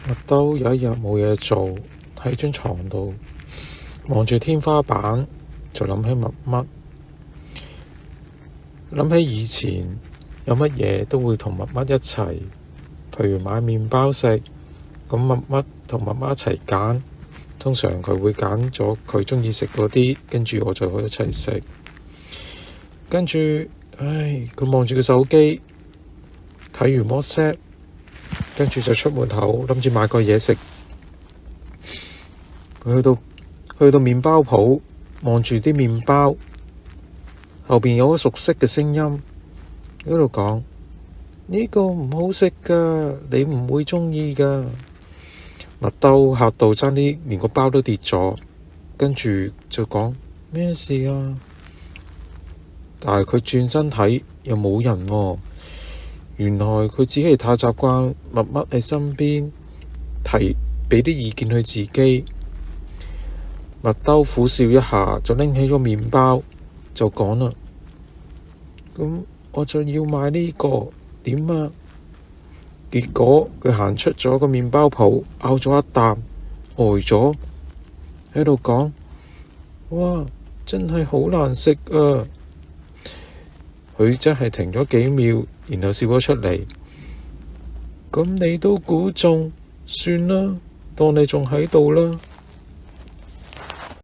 麥兜有一日冇嘢做，喺張床度望住天花板，就諗起乜乜，諗起以前有乜嘢都會同乜乜一齊，譬如買麵包食，咁乜乜同乜乜一齊揀，通常佢會揀咗佢鍾意食嗰啲，跟住我就可以一齊食。跟住，佢望住個手機，睇完 WhatsApp，跟住就出門口諗住買個嘢食。佢去到麵包鋪，望住啲麵包，後邊有個熟悉嘅聲音喺度講：呢個唔好食噶，你唔會鍾意噶。麥兜嚇到差啲連個包都跌咗，跟住就講：咩事啊？但係佢轉身睇又冇人喎，原來佢只係太習慣乜乜喺身邊，俾啲意見佢自己。麥兜苦笑一下，就拎起咗麵包就講啦：咁我就要買呢個，點啊？結果佢行出咗個麵包鋪，咬咗一啖，呆咗，喺度講：哇，真係好難食啊！佢真係停咗幾秒，然後笑咗出嚟。咁你都估中，算啦，當你仲喺度啦。